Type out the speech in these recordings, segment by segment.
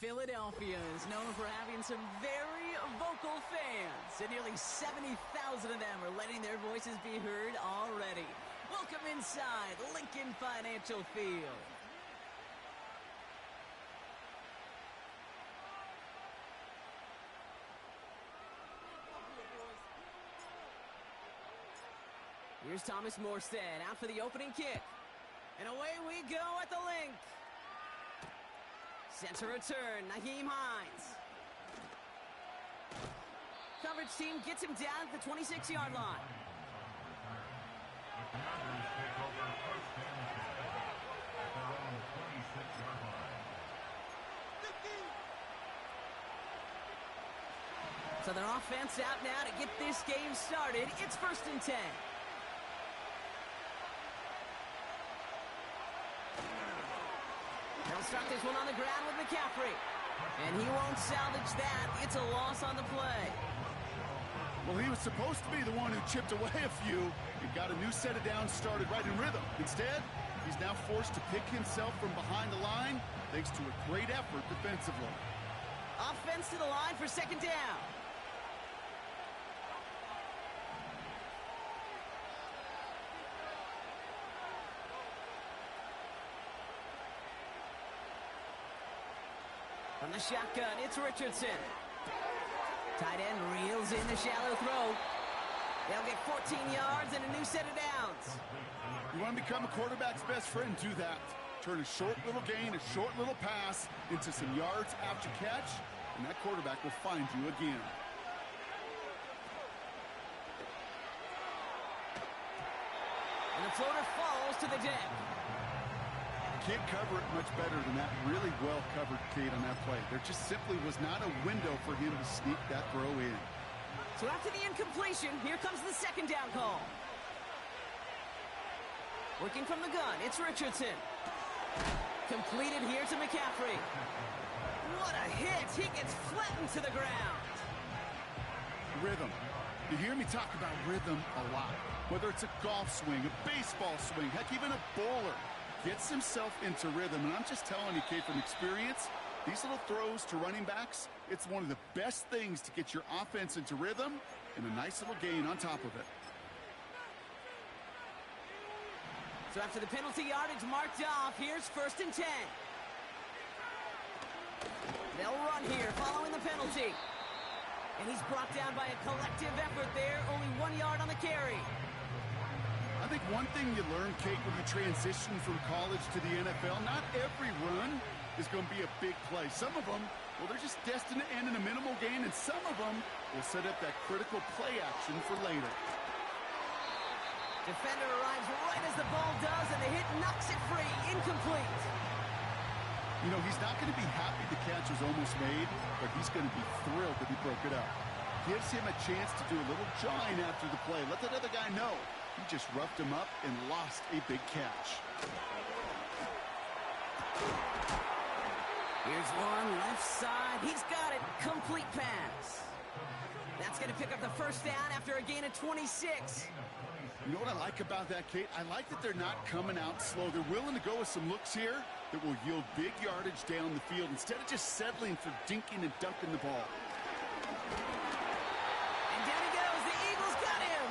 Philadelphia is known for having some very vocal fans, and nearly 70,000 of them are letting their voices be heard already. Welcome inside Lincoln Financial Field. Here's Thomas Morstead out for the opening kick. And away we go at the link. Sets a return, Nyheim Hines. Coverage team gets him down at the 26-yard line. The Commanders take over first and 10 at their own 26-yard line. So their offense out now to get this game started. It's first and 10. They'll start this one on the ground with McCaffrey. And he won't salvage that. It's a loss on the play. Well, he was supposed to be the one who chipped away a few and got a new set of downs started right in rhythm. Instead, he's now forced to pick himself from behind the line thanks to a great effort defensively. Offense to the line for second down. From the shotgun, it's Richardson. Tight end reels in the shallow throw. They'll get 14 yards and a new set of downs. You want to become a quarterback's best friend, do that. Turn a short little gain, a short little pass into some yards after catch, and that quarterback will find you again. And the floater falls to the deck. Can't cover it much better than that really well-covered Cade on that play. There just simply was not a window for him to sneak that throw in. So after the incompletion, here comes the second down call. Working from the gun, it's Richardson. Completed here to McCaffrey. What a hit! He gets flattened to the ground. Rhythm. You hear me talk about rhythm a lot. Whether it's a golf swing, a baseball swing, heck, even a bowler. Gets himself into rhythm, and I'm just telling you, Kate, from experience, these little throws to running backs, it's one of the best things to get your offense into rhythm and a nice little gain on top of it. So after the penalty yardage marked off, here's first and 10. They'll run here following the penalty. And he's brought down by a collective effort there, only 1 yard on the carry. I think one thing you learn, Kate, when you transition from college to the NFL, not every run is going to be a big play. Some of them, well, they're just destined to end in a minimal gain, and some of them will set up that critical play action for later. Defender arrives right as the ball does, and the hit knocks it free. Incomplete. You know, he's not going to be happy the catch was almost made, but he's going to be thrilled that he broke it up. Gives him a chance to do a little jawing after the play. Let that other guy know. He just roughed him up and lost a big catch. Here's one left side. He's got it. Complete pass. That's going to pick up the first down after a gain of 26. You know what I like about that, Kate? I like that they're not coming out slow. They're willing to go with some looks here that will yield big yardage down the field instead of just settling for dinking and dunking the ball. And down he goes. The Eagles got him.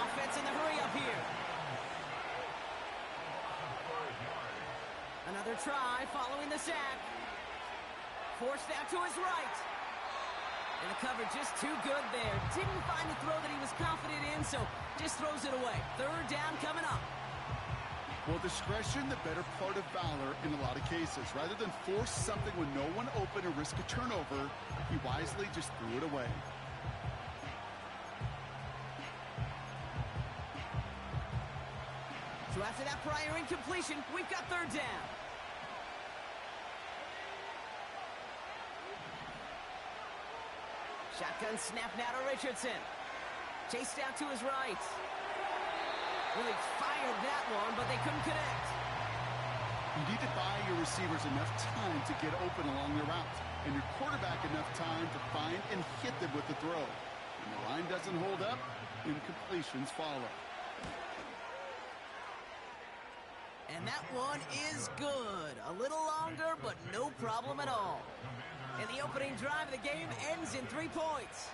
Offense in the hurry up here. Another try following the sack. Forced out to his right. And the cover just too good there. Didn't find the throw that he was confident in, so just throws it away. Third down coming up. Well, discretion, the better part of valor in a lot of cases. Rather than force something when no one open or risk a turnover, he wisely just threw it away. So after that prior incompletion, we've got third down. Shotgun snap now to Richardson. Chased out to his right. Really fired that one, but they couldn't connect. You need to buy your receivers enough time to get open along their route, and your quarterback enough time to find and hit them with the throw. When the line doesn't hold up, incompletions follow. And that one is good. A little longer, but no problem at all. And the opening drive of the game ends in 3 points.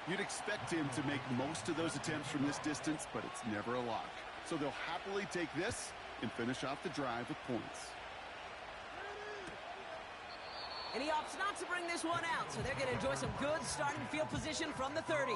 You'd expect him to make most of those attempts from this distance, but it's never a lock. So they'll happily take this and finish off the drive with points. And he opts not to bring this one out, so they're going to enjoy some good starting field position from the 30.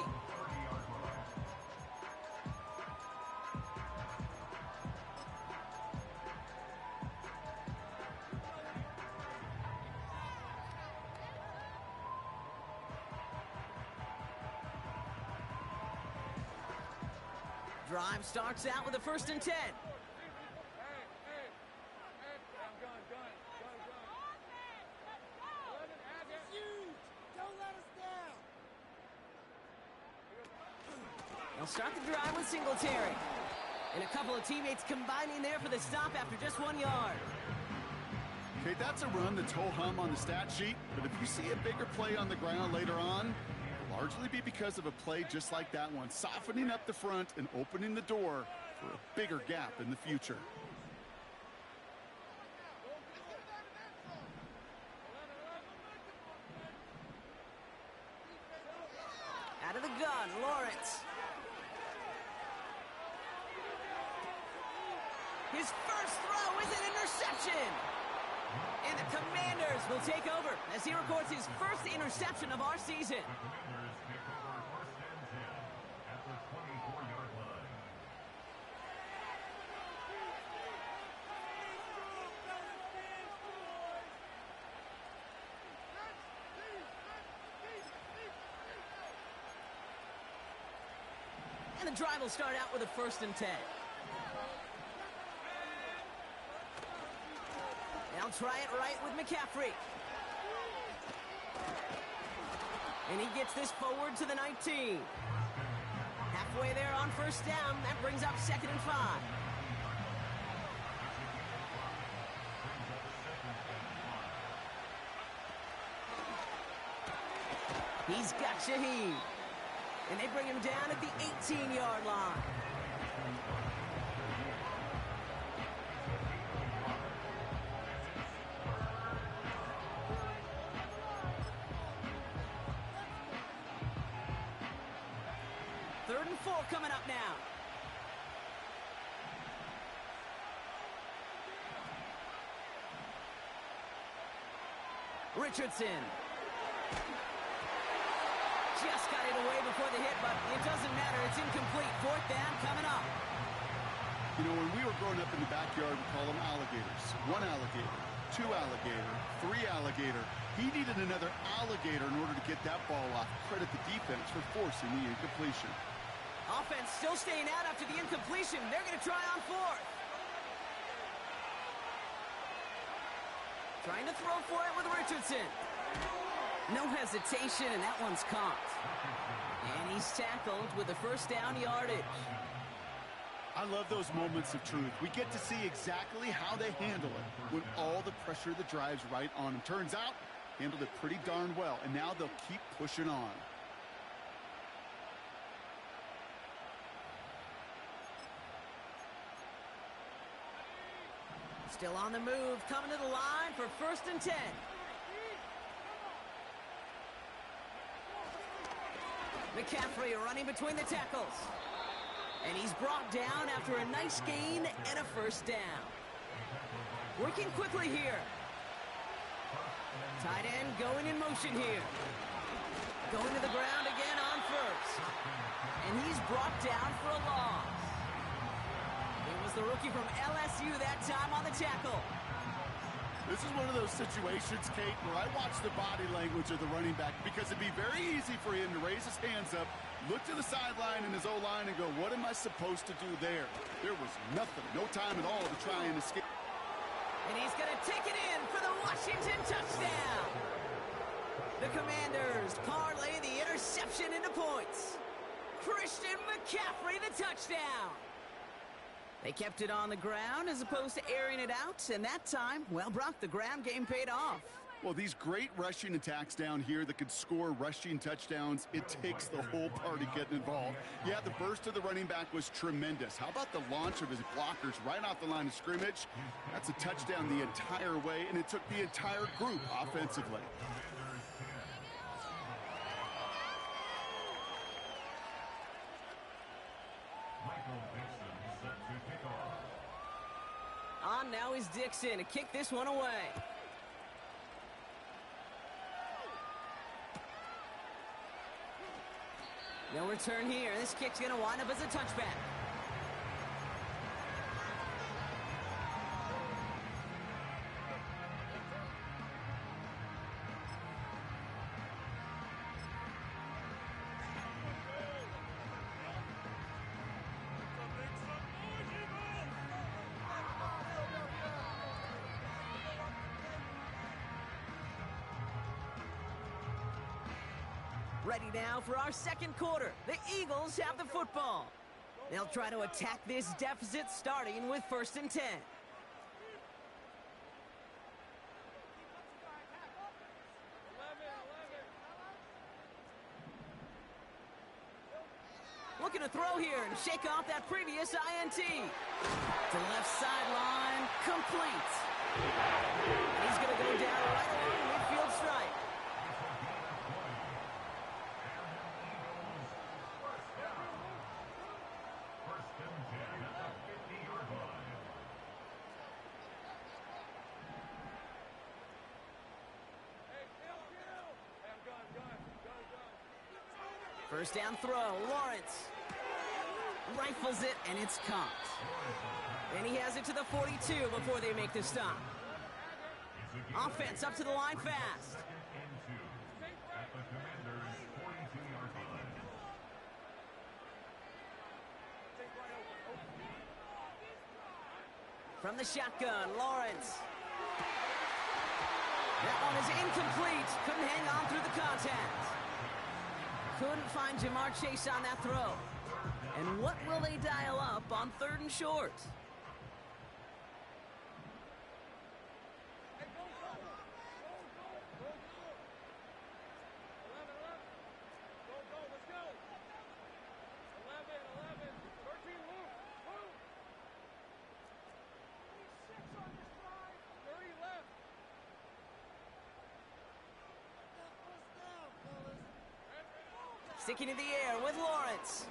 Drive starts out with a 1st and 10. They'll start the drive with Singletary. And a couple of teammates combining there for the stop after just 1 yard. Okay, that's a run that's ho-hum on the stat sheet, but if you see a bigger play on the ground later on, it'll largely be because of a play just like that one, softening up the front and opening the door for a bigger gap in the future. Out of the gun, Lawrence. His first throw is an interception. And the Commanders will take over as he records his first interception of our season. The Commanders take over 1st and 10 at the 24-yard line. And the drive will start out with a 1st and 10. They'll try it right with McCaffrey. And he gets this forward to the 19. Halfway there on 1st down. That brings up 2nd and 5. He's got Shaheed. And they bring him down at the 18-yard line. Third and 4 coming up now. Richardson. Just got it away before the hit, but it doesn't matter. It's incomplete. 4th down coming up. You know, when we were growing up in the backyard, we call them alligators. 1 alligator, 2 alligator, 3 alligator. He needed another alligator in order to get that ball off. Credit the defense for forcing the incompletion. Offense still staying out after the incompletion. They're going to try on 4th. Trying to throw for it with Richardson. No hesitation, and that one's caught. And he's tackled with a 1st down yardage. I love those moments of truth. We get to see exactly how they handle it when all the pressure that drives right on them. Turns out, handled it pretty darn well, and now they'll keep pushing on. Still on the move, coming to the line for 1st and 10. McCaffrey running between the tackles. And he's brought down after a nice gain and a 1st down. Working quickly here. Tight end going in motion here. Going to the ground again on 1st. And he's brought down for a loss. It was the rookie from LSU that time on the tackle. This is one of those situations, Kate, where I watch the body language of the running back because it'd be very easy for him to raise his hands up, look to the sideline in his O-line and go, what am I supposed to do there? There was nothing, no time at all to try and escape. And he's going to take it in for the Washington touchdown. The Commanders parlay the interception into points. Christian McCaffrey, the touchdown. They kept it on the ground as opposed to airing it out, and that time, well, Brock, the ground game paid off. Well, these great rushing attacks down here that could score rushing touchdowns, it takes the whole party getting involved. Yeah, the burst of the running back was tremendous. How about the launch of his blockers right off the line of scrimmage? That's a touchdown the entire way, and it took the entire group offensively. On now is Dixon to kick this one away. No return here. This kick's going to wind up as a touchback. Ready now for our second quarter. The Eagles have the football. They'll try to attack this deficit starting with 1st and 10. Looking to throw here and shake off that previous INT. To left sideline, complete. He's going to go down right along midfield stripe. First down throw, Lawrence rifles it, and it's caught. And he has it to the 42 before they make the stop. Offense up to the line fast. From the shotgun, Lawrence. That one is incomplete. Couldn't hang on through the contact. Couldn't find Jamar Chase on that throw. And what will they dial up on 3rd and short? Sticking in the air with Lawrence.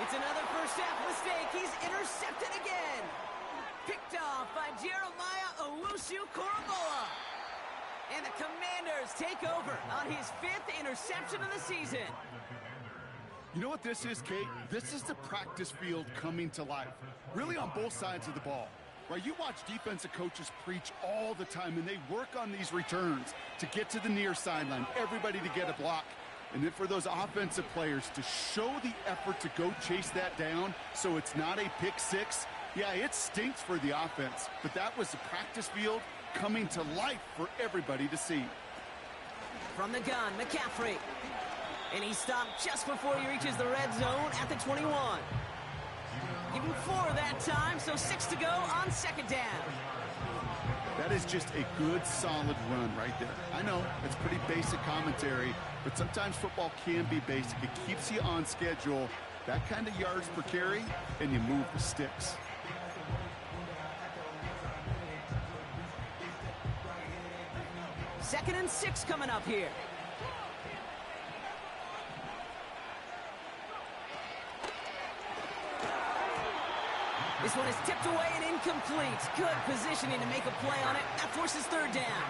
It's another first half mistake. He's intercepted again. Picked off by Jeremiah Owusu-Koramoah. And the Commanders take over on his 5th interception of the season. You know what this is, Kate? This is the practice field coming to life. Really on both sides of the ball. Right, you watch defensive coaches preach all the time, and they work on these returns to get to the near sideline, everybody to get a block. And then for those offensive players to show the effort to go chase that down so it's not a pick six, yeah, it stinks for the offense. But that was the practice field coming to life for everybody to see. From the gun, McCaffrey. And he stopped just before he reaches the red zone at the 21. Give him 4 that time, so 6 to go on 2nd down. That is just a good, solid run right there. I know, it's pretty basic commentary, but sometimes football can be basic. It keeps you on schedule, that kind of yards per carry, and you move the sticks. Second and 6 coming up here. This one is tipped away and incomplete. Good positioning to make a play on it. That forces 3rd down.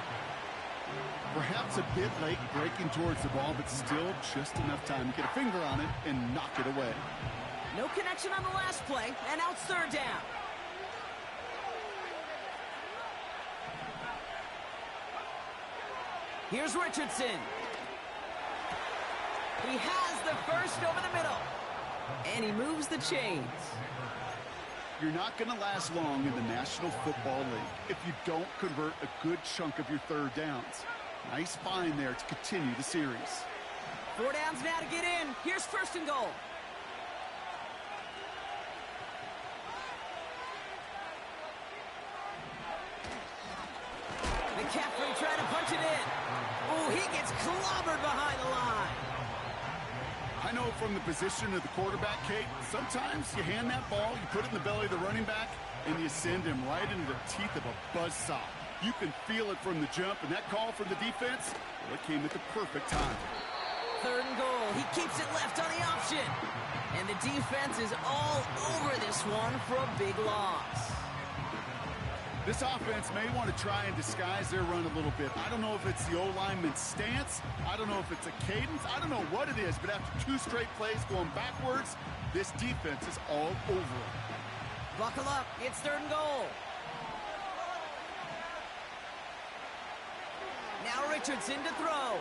Perhaps a bit late breaking towards the ball, but still just enough time to get a finger on it and knock it away. No connection on the last play, and now it's 3rd down. Here's Richardson. He has the first over the middle. And he moves the chains. You're not going to last long in the National Football League if you don't convert a good chunk of your 3rd downs. Nice find there to continue the series. 4 downs now to get in. Here's 1st and goal. They try to punch it in. Oh, he gets clobbered behind the line. I know from the position of the quarterback, Kate, sometimes you hand that ball, you put it in the belly of the running back, and you send him right into the teeth of a buzzsaw. You can feel it from the jump, and that call from the defense, well, it came at the perfect time. 3rd and goal. He keeps it left on the option. And the defense is all over this one for a big loss. This offense may want to try and disguise their run a little bit. I don't know if it's the O-lineman's stance. I don't know if it's a cadence. I don't know what it is, but after 2 straight plays going backwards, this defense is all over it. Buckle up. It's 3rd and goal. Now Richardson to throw.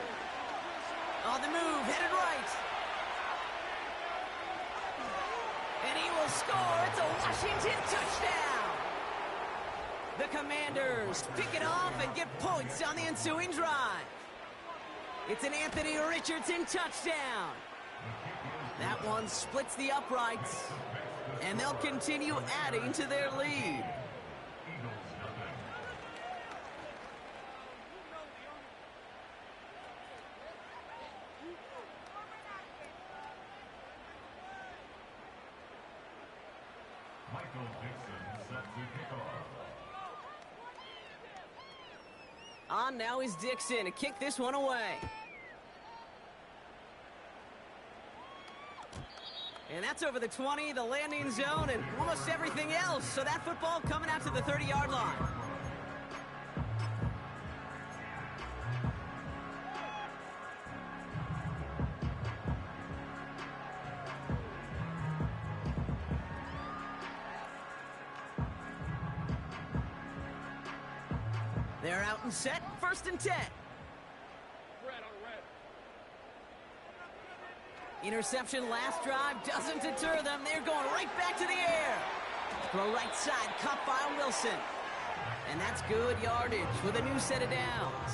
On the move, headed right. And he will score. It's a Washington touchdown. The Commanders pick it off and get points on the ensuing drive. It's an Anthony Richardson touchdown. That one splits the uprights, and they'll continue adding to their lead. Michael Dixon set to kick off. On now is Dixon to kick this one away. And that's over the 20, the landing zone, and almost everything else. So that football coming out to the 30-yard line. They're out and set, 1st and 10. Interception last drive doesn't deter them. They're going right back to the air. Throw right side, caught by Wilson. And that's good yardage with a new set of downs.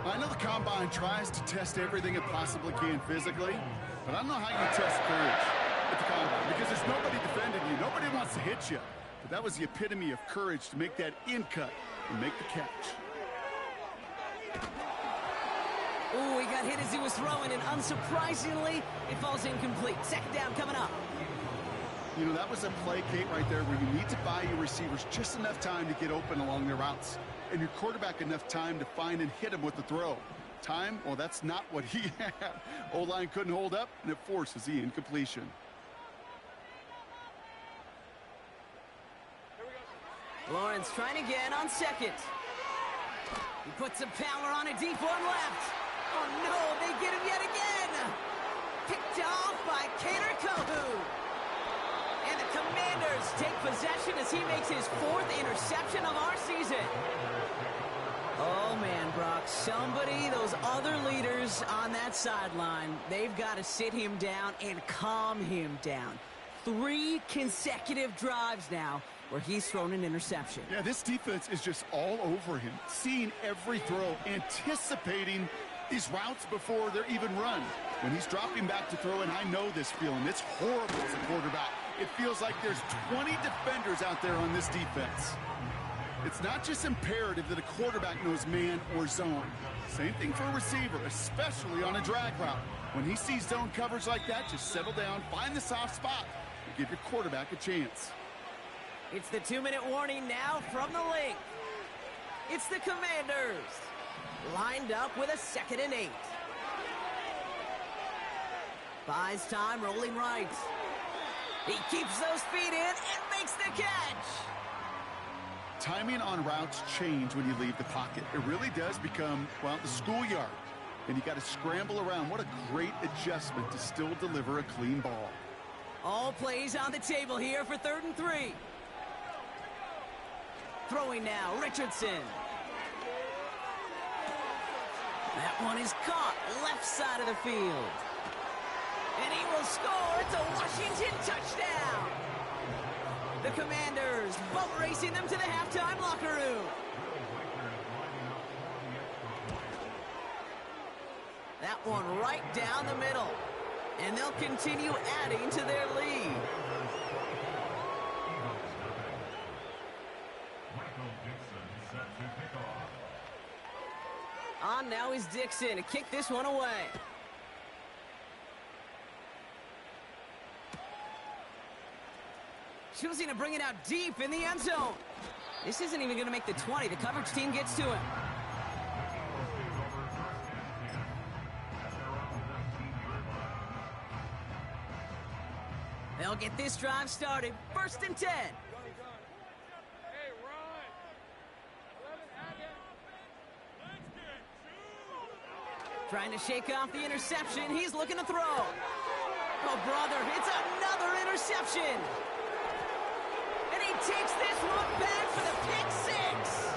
I know the Combine tries to test everything it possibly can physically, but I don't know how you test courage at the Combine because there's nobody defending you. Nobody wants to hit you. But that was the epitome of courage to make that in cut and make the catch. Ooh, he got hit as he was throwing, and unsurprisingly, it falls incomplete. 2nd down coming up. You know, that was a play, Kate, right there where you need to buy your receivers just enough time to get open along their routes, and your quarterback enough time to find and hit him with the throw. Time, well, that's not what he had. O-line couldn't hold up, and it forces the incompletion. Lawrence trying again on 2nd. He puts some power on a deep one left. Oh, no, they get him yet again. Picked off by Kader Kohou. And the Commanders take possession as he makes his 4th interception of our season. Oh, man, Brock, somebody, those other leaders on that sideline, they've got to sit him down and calm him down. 3 consecutive drives now where he's thrown an interception. Yeah, this defense is just all over him, seeing every throw, anticipating these routes before they're even run. When he's dropping back to throw, and I know this feeling, it's horrible as a quarterback. It feels like there's 20 defenders out there on this defense. It's not just imperative that a quarterback knows man or zone. Same thing for a receiver, especially on a drag route. When he sees zone coverage like that, just settle down, find the soft spot, and give your quarterback a chance. It's the 2-minute warning now from the link. It's the Commanders, lined up with a 2nd and 8. Buys time, rolling right. He keeps those feet in and makes the catch. Timing on routes change when you leave the pocket. It really does become, well, the schoolyard. And you got to scramble around. What a great adjustment to still deliver a clean ball. All plays on the table here for 3rd and 3. Throwing now, Richardson. That one is caught, left side of the field. And he will score. It's a Washington touchdown. The Commanders boat racing them to the halftime locker room. That one right down the middle. And they'll continue adding to their lead. Michael Dixon set to kick off. On now is Dixon to kick this one away. Choosing to bring it out deep in the end zone. This isn't even going to make the 20. The coverage team gets to him. They'll get this drive started. 1st and 10. Trying to shake off the interception. He's looking to throw. Oh, brother, it's another interception. And he takes this one back for the pick 6.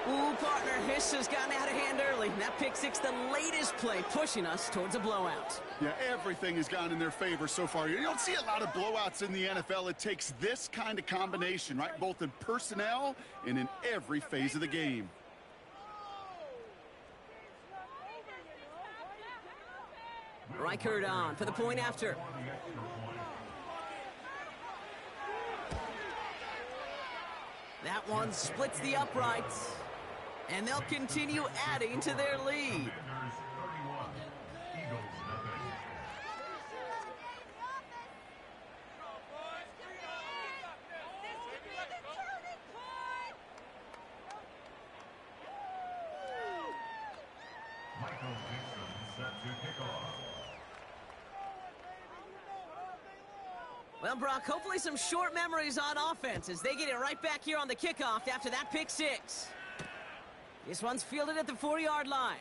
Ooh, partner, this has gotten out of hand early. That pick 6, the latest play, pushing us towards a blowout. Yeah, everything has gone in their favor so far. You don't see a lot of blowouts in the NFL. It takes this kind of combination, right? Both in personnel and in every phase of the game. Reichert on for the point after. That one splits the uprights. And they'll continue adding to their lead. Michael Dixon set to kick off. Well, Brock, hopefully some short memories on offense as they get it right back here on the kickoff after that pick 6. This one's fielded at the 40-yard line.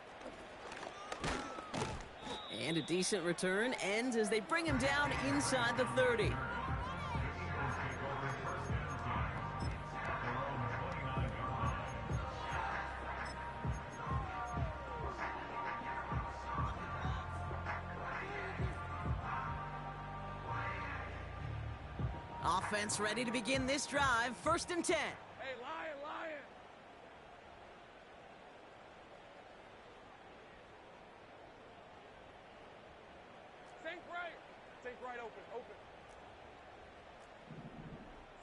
And a decent return ends as they bring him down inside the 30. Offense ready to begin this drive. 1st and 10. Hey, Lion! Think right, open.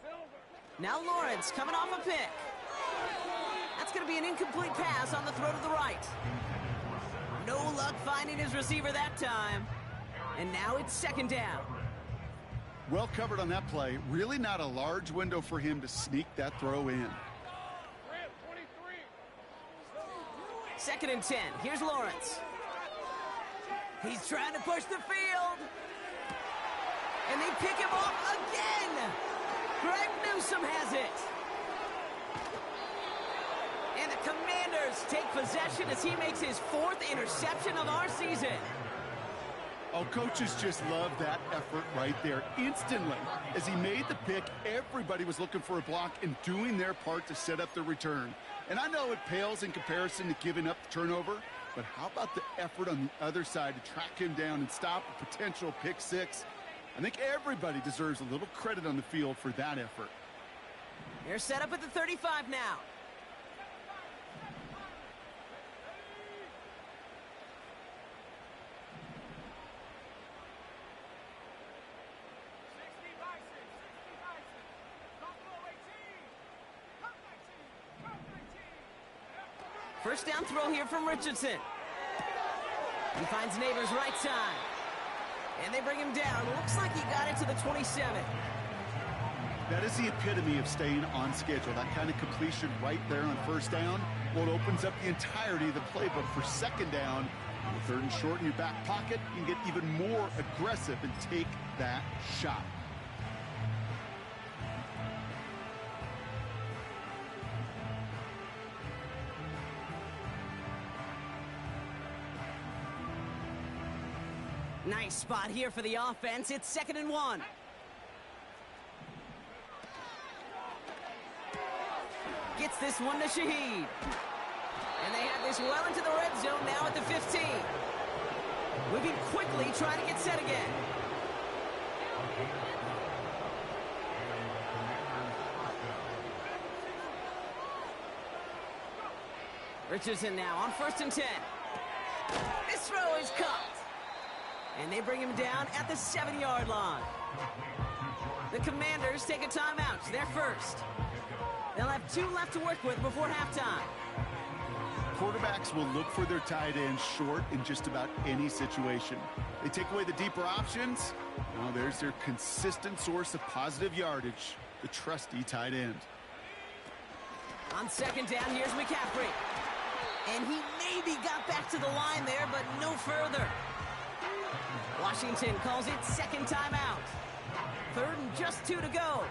Silver. Now Lawrence coming off a pick. That's going to be an incomplete pass on the throw to the right. No luck finding his receiver that time. And now it's 2nd down. Well covered on that play. Really not a large window for him to sneak that throw in. 2nd and 10. Here's Lawrence. He's trying to push the field. And they pick him off again. Greg Newsome has it. And the Commanders take possession as he makes his 4th interception of our season. Oh, coaches just love that effort right there. Instantly, as he made the pick, everybody was looking for a block and doing their part to set up the return. And I know it pales in comparison to giving up the turnover, but how about the effort on the other side to track him down and stop a potential pick 6? I think everybody deserves a little credit on the field for that effort. They're set up at the 35 now. First down throw here from Richardson. He finds Neighbors right side. And they bring him down. Looks like he got it to the 27. That is the epitome of staying on schedule. That kind of completion right there on 1st down. Well, it opens up the entirety of the playbook for 2nd down. With 3rd and short in your back pocket, you can get even more aggressive and take that shot. Nice spot here for the offense. It's 2nd and 1. Gets this one to Shaheed. And they have this well into the red zone now at the 15. Moving quickly, trying to get set again. Richardson now on 1st and 10. This throw is caught. And they bring him down at the 7-yard line. The Commanders take a timeout. They're first. They'll have 2 left to work with before halftime. Quarterbacks will look for their tight ends short in just about any situation. They take away the deeper options. Well, there's their consistent source of positive yardage, the trusty tight end. On second down, here's McCaffrey. And he maybe got back to the line there, but no further. Washington calls it second timeout. Third and just 2 to go.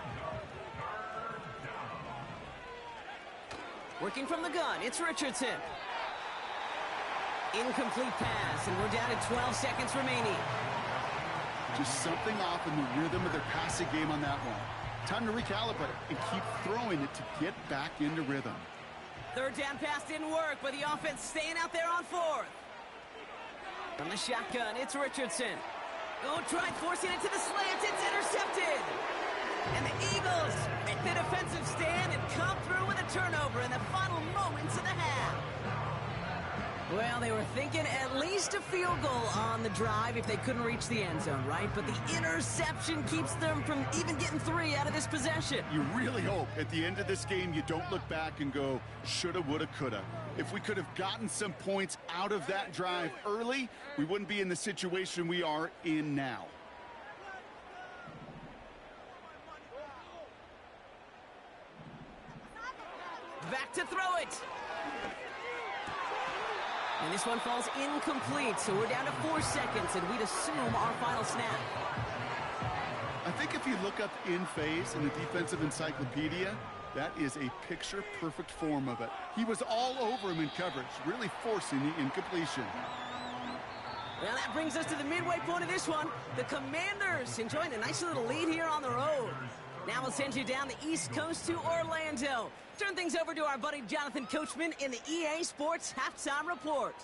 Working from the gun, it's Richardson. Incomplete pass, and we're down to 12 seconds remaining. Just something off in the rhythm of their passing game on that one. Time to recalibrate and keep throwing it to get back into rhythm. Third down pass didn't work, but the offense staying out there on fourth. From the shotgun, it's Richardson. Oh, tried forcing it to the slants. It's intercepted. And the Eagles make the defensive stand and come through with a turnover in the final moments of the half. Well, they were thinking at least a field goal on the drive if they couldn't reach the end zone, right? But the interception keeps them from even getting 3 out of this possession. You really hope at the end of this game you don't look back and go, shoulda, woulda, coulda. If we could have gotten some points out of that drive early, we wouldn't be in the situation we are in now. Back to throw it. And this one falls incomplete, so we're down to 4 seconds, and we'd assume our final snap. I think if you look up in phase in the defensive encyclopedia, that is a picture-perfect form of it. He was all over him in coverage, really forcing the incompletion. Well, that brings us to the midway point of this one. The Commanders enjoying a nice little lead here on the road. Now we'll send you down the East Coast to Orlando. Turn things over to our buddy Jonathan Coachman in the EA Sports Halftime Report.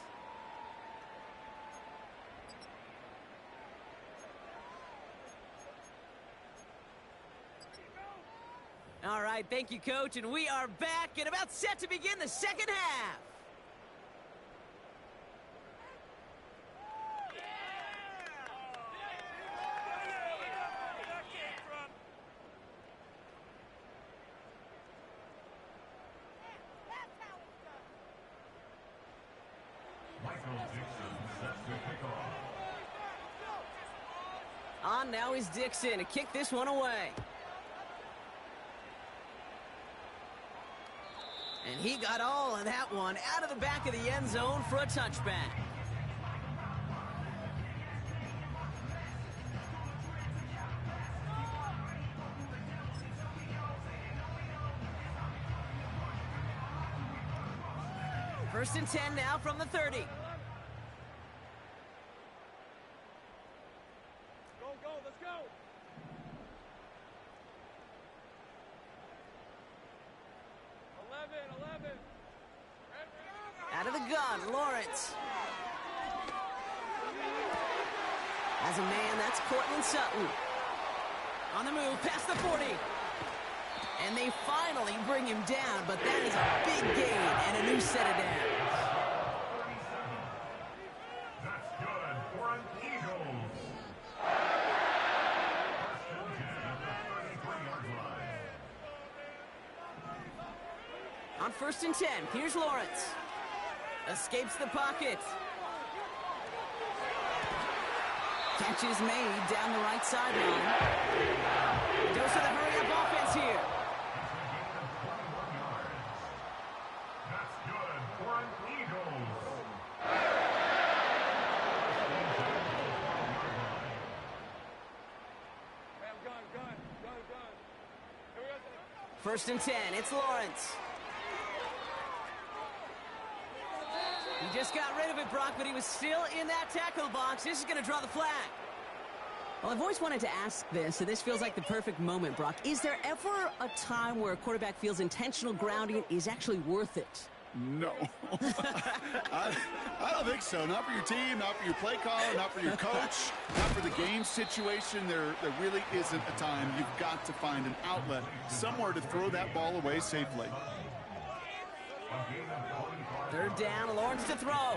All right, thank you, Coach, and we are back and about set to begin the second half. On now is Dixon to kick this one away. And he got all of that one out of the back of the end zone for a touchback. First and 10 now from the 30. Go, let's go. Out of the gun, Lawrence. As a man, that's Cortland Sutton. On the move, past the 40. And they finally bring him down, but that is a big gain and a new set of downs. That's good for an Eagles. On first and 10, here's Lawrence. Escapes the pocket. Catch is made down the right sideline. Goes to the hurry-up offense here. That's good for an Eagles. Gun. Here we go. First and 10, it's Lawrence. He just got rid of it, Brock, but he was still in that tackle box. This is going to draw the flag. Well, I've always wanted to ask this, and this feels like the perfect moment, Brock. Is there ever a time where a quarterback feels intentional grounding is actually worth it? No. I don't think so. Not for your team, not for your play caller, not for your coach, not for the game situation. There really isn't a time. You've got to find an outlet, somewhere to throw that ball away safely. Third down, Lawrence to throw.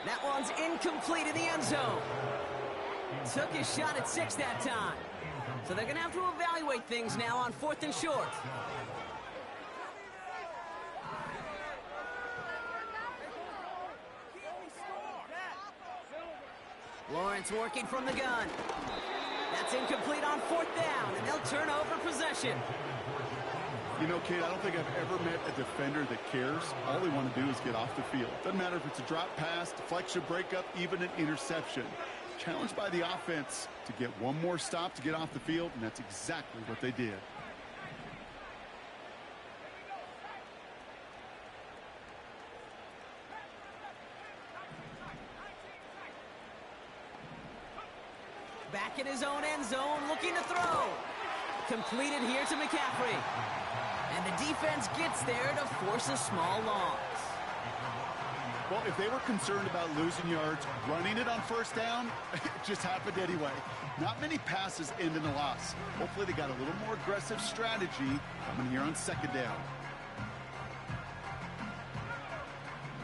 That one's incomplete in the end zone. Took his shot at 6 that time. So they're going to have to evaluate things now on 4th and short. Lawrence working from the gun. That's incomplete on 4th down, and they'll turn over possession. You know, Kate, I don't think I've ever met a defender that cares. All they want to do is get off the field. Doesn't matter if it's a drop pass, deflection, breakup, even an interception. Challenged by the offense to get one more stop to get off the field, and that's exactly what they did. Back in his own end zone, looking to throw. Completed here to McCaffrey. And the defense gets there to force a small loss. Well, if they were concerned about losing yards, running it on 1st down, it just happened anyway. Not many passes end in a loss. Hopefully they got a little more aggressive strategy coming here on 2nd down.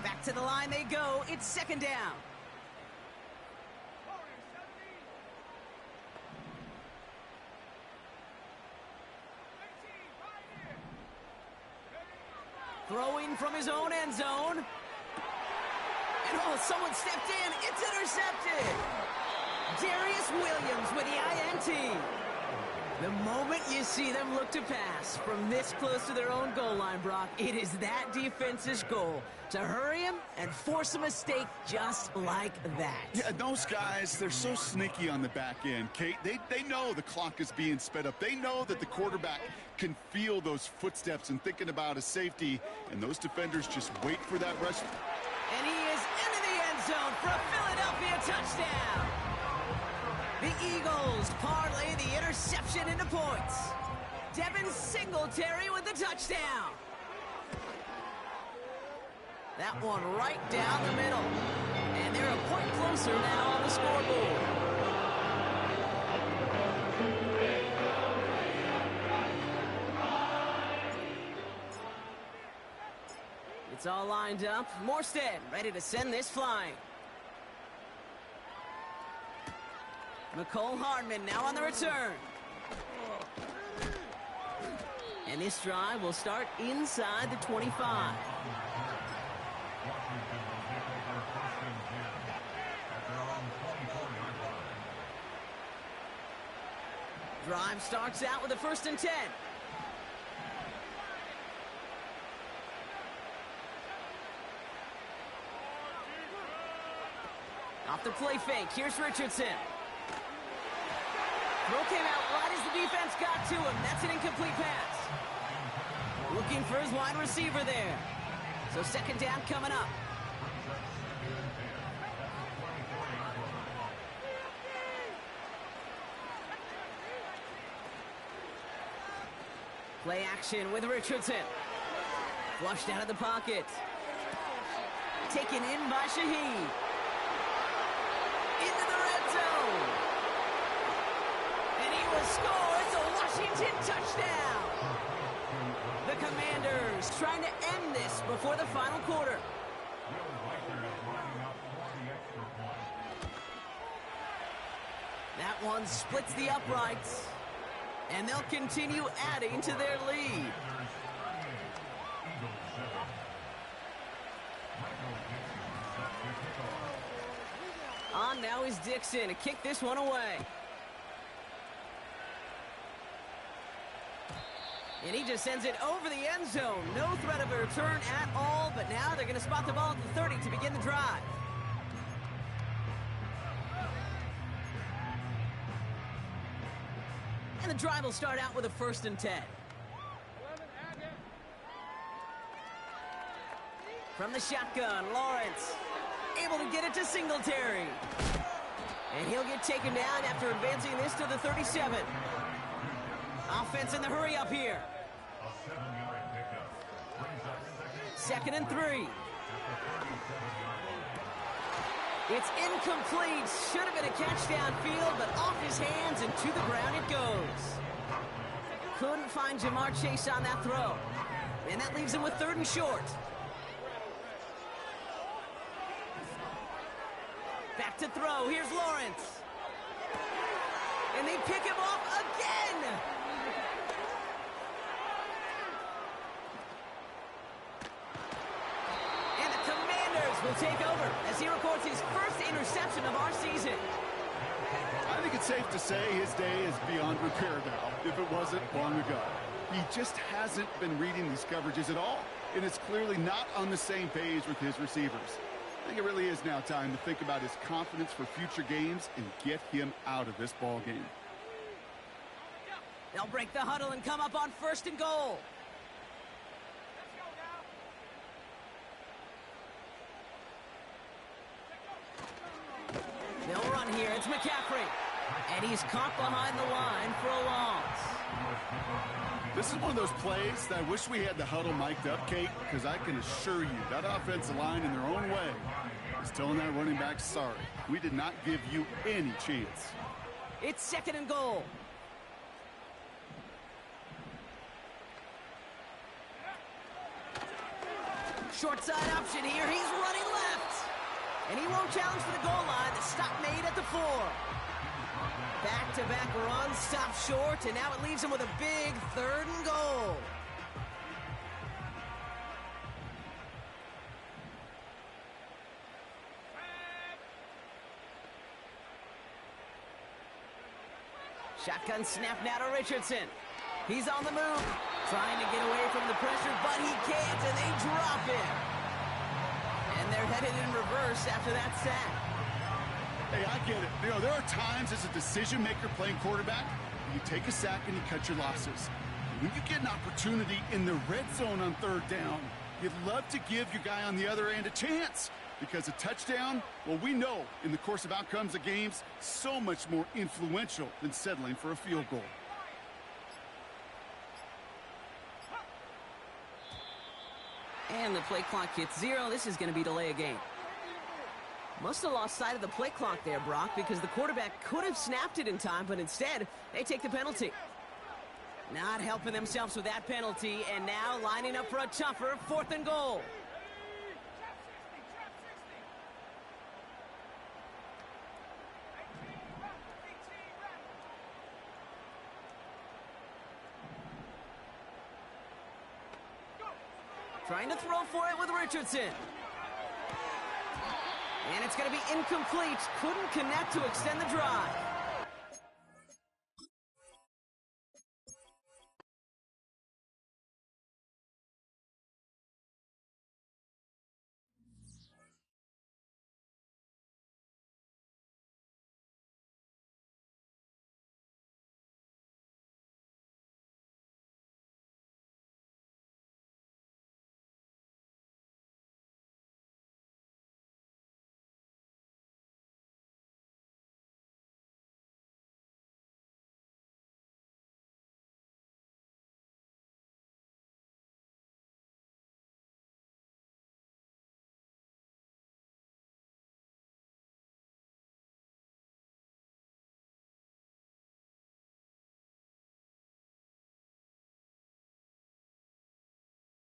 Back to the line they go. It's 2nd down. Throwing from his own end zone. And oh, someone stepped in. It's intercepted. Darius Williams with the INT. The moment you see them look to pass from this close to their own goal line, Brock, it is that defense's goal to hurry him and force a mistake just like that. Yeah, those guys, they're so sneaky on the back end, Kate. They know the clock is being sped up. They know that the quarterback can feel those footsteps and thinking about his safety, and those defenders just wait for that rush. And he is into the end zone for a Philadelphia touchdown. The Eagles parlay the interception into points. Devin Singletary with the touchdown. That one right down the middle. And they're a point closer now on the scoreboard. It's all lined up. Morstead ready to send this flying. McCole Hardman now on the return. And this drive will start inside the 25. Washington will take over 1st and 10 at their own 24-yard line. Drive starts out with a 1st and 10. Off the play fake, here's Richardson. Throw came out right as the defense got to him. That's an incomplete pass. Looking for his wide receiver there. So 2nd down coming up. Play action with Richardson. Flushed out of the pocket. Taken in by Shaheed. Into the red zone. And he will score. It's a Washington touchdown. The Commanders trying to end this before the final quarter. That one splits the uprights. And they'll continue adding to their lead. On now is Dixon to kick this one away. And he just sends it over the end zone. No threat of a return at all, but now they're going to spot the ball at the 30 to begin the drive. And the drive will start out with a 1st and 10. From the shotgun, Lawrence able to get it to Singletary. And he'll get taken down after advancing this to the 37. Offense in the hurry up here. 2nd and 3. It's incomplete. Should have been a catch downfield, but off his hands and to the ground it goes. Couldn't find Jamar Chase on that throw. And that leaves him with 3rd and short. Back to throw. Here's Lawrence. And they pick him off again. And the Commanders will take over as he records his first interception of our season. I think it's safe to say his day is beyond repair now, if it wasn't long ago. He just hasn't been reading these coverages at all, and is clearly not on the same page with his receivers. I think it really is now time to think about his confidence for future games and get him out of this ball game. They'll break the huddle and come up on 1st and goal. They'll run here. It's McCaffrey. And he's caught behind the line for a loss. This is one of those plays that I wish we had the huddle mic'd up, Kate, because I can assure you that offensive line in their own way is telling that running back, sorry, we did not give you any chance. It's 2nd and goal. Short side option here. He's running left. And he won't challenge for the goal line. The stop made at the 4. Back-to-back runs, stop short, and now it leaves him with a big 3rd and goal. Shotgun snap now to Richardson. He's on the move, trying to get away from the pressure, but he can't, and they drop him. And they're headed in reverse after that sack. Hey, I get it. You know, there are times as a decision-maker playing quarterback, you take a sack and you cut your losses. When you get an opportunity in the red zone on 3rd down, you'd love to give your guy on the other end a chance. Because a touchdown, well, we know in the course of outcomes of games, so much more influential than settling for a field goal. And the play clock hits 0. This is going to be delay a game. Must have lost sight of the play clock there, Brock, because the quarterback could have snapped it in time, but instead, they take the penalty. Not helping themselves with that penalty, and now lining up for a tougher 4th and goal. Trying to throw for it with Richardson. And it's going to be incomplete. Couldn't connect to extend the drive.